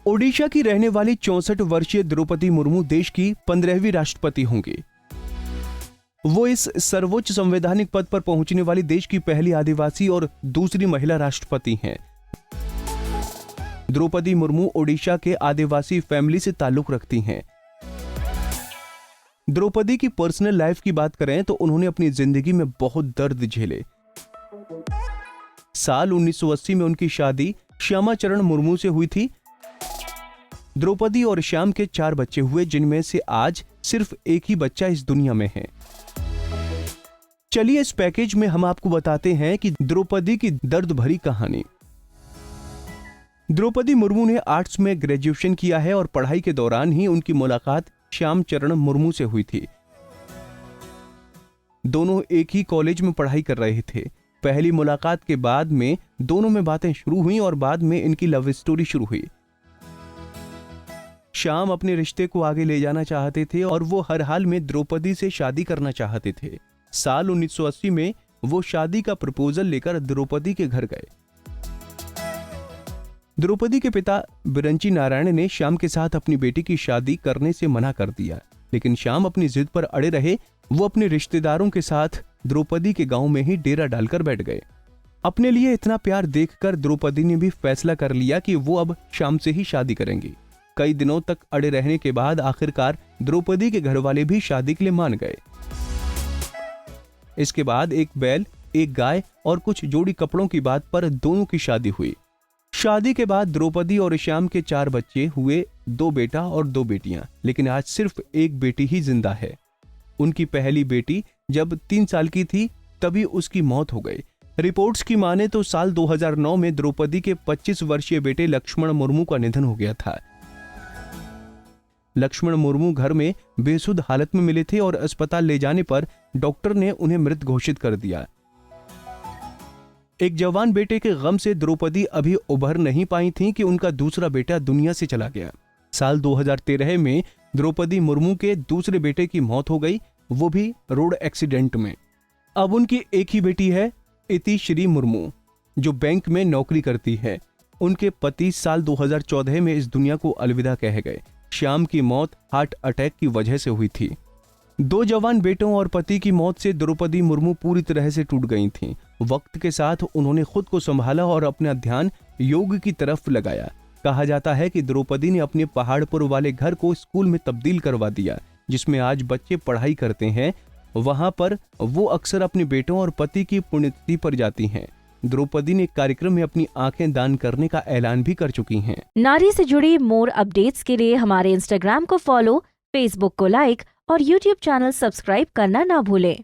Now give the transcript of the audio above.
ओडिशा की रहने वाली 64 वर्षीय द्रौपदी मुर्मू देश की 15वीं राष्ट्रपति होंगी। वो इस सर्वोच्च संवैधानिक पद पर पहुंचने वाली देश की पहली आदिवासी और दूसरी महिला राष्ट्रपति हैं। द्रौपदी मुर्मू ओडिशा के आदिवासी फैमिली से ताल्लुक रखती हैं। द्रौपदी की पर्सनल लाइफ की बात करें तो उन्होंने अपनी जिंदगी में बहुत दर्द झेले। साल 1980 में उनकी शादी श्यामाचरण मुर्मू से हुई थी। द्रौपदी और श्याम के 4 बच्चे हुए, जिनमें से आज सिर्फ एक ही बच्चा इस दुनिया में है। चलिए इस पैकेज में हम आपको बताते हैं कि द्रौपदी की दर्द भरी कहानी। द्रौपदी मुर्मू ने आर्ट्स में ग्रेजुएशन किया है और पढ़ाई के दौरान ही उनकी मुलाकात श्यामचरण मुर्मू से हुई थी। दोनों एक ही कॉलेज में पढ़ाई कर रहे थे। पहली मुलाकात के बाद में दोनों में बातें शुरू हुई और बाद में इनकी लव स्टोरी शुरू हुई। श्याम अपने रिश्ते को आगे ले जाना चाहते थे और वो हर हाल में द्रौपदी से शादी करना चाहते थे। साल 1980 में वो शादी का प्रपोजल लेकर द्रौपदी के घर गए। द्रौपदी के पिता बिरंची नारायण ने श्याम के साथ अपनी बेटी की शादी करने से मना कर दिया, लेकिन श्याम अपनी जिद पर अड़े रहे। वो अपने रिश्तेदारों के साथ द्रौपदी के गांव में ही डेरा डालकर बैठ गए। अपने लिए इतना प्यार देखकर द्रौपदी ने भी फैसला कर लिया कि वो अब श्याम से ही शादी करेंगी। कई दिनों तक अड़े रहने के बाद आखिरकार द्रौपदी के घर वाले भी शादी के लिए मान गए। इसके बाद एक बैल, एक गाय और कुछ जोड़ी कपड़ों की बात पर दोनों की शादी हुई। शादी के बाद द्रौपदी और श्याम के 4 बच्चे हुए, 2 बेटा और 2 बेटियां, लेकिन आज सिर्फ एक बेटी ही जिंदा है। उनकी पहली बेटी जब 3 साल की थी तभी उसकी मौत हो गई। रिपोर्ट्स की माने तो साल 2009 में द्रौपदी के 25 वर्षीय बेटे लक्ष्मण मुर्मू का निधन हो गया था। लक्ष्मण मुर्मू घर में बेसुध हालत में मिले थे और अस्पताल ले जाने पर डॉक्टर ने उन्हें मृत घोषित कर दिया। एक जवान बेटे के गम से द्रौपदी अभी उभर नहीं पाई थीं कि उनका दूसरा बेटा दुनिया से चला गया। साल 2013 में द्रौपदी मुर्मू के दूसरे बेटे की मौत हो गई, वो भी रोड एक्सीडेंट में। अब उनकी एक ही बेटी है, इतिश्री मुर्मू, जो बैंक में नौकरी करती है। उनके पति साल 2014 में इस दुनिया को अलविदा कह गए। श्याम की मौत हार्ट अटैक की वजह से हुई थी। 2 जवान बेटों और पति की मौत से द्रौपदी मुर्मू पूरी तरह से टूट गई थीं। वक्त के साथ उन्होंने खुद को संभाला और अपना ध्यान योग की तरफ लगाया। कहा जाता है कि द्रौपदी ने अपने पहाड़पुर वाले घर को स्कूल में तब्दील करवा दिया, जिसमें आज बच्चे पढ़ाई करते हैं। वहां पर वो अक्सर अपने बेटों और पति की पुण्यतिथि पर जाती हैं। द्रौपदी ने कार्यक्रम में अपनी आंखें दान करने का ऐलान भी कर चुकी हैं। नारी से जुड़ी मोर अपडेट्स के लिए हमारे इंस्टाग्राम को फॉलो, फेसबुक को लाइक और यूट्यूब चैनल सब्सक्राइब करना ना भूलें।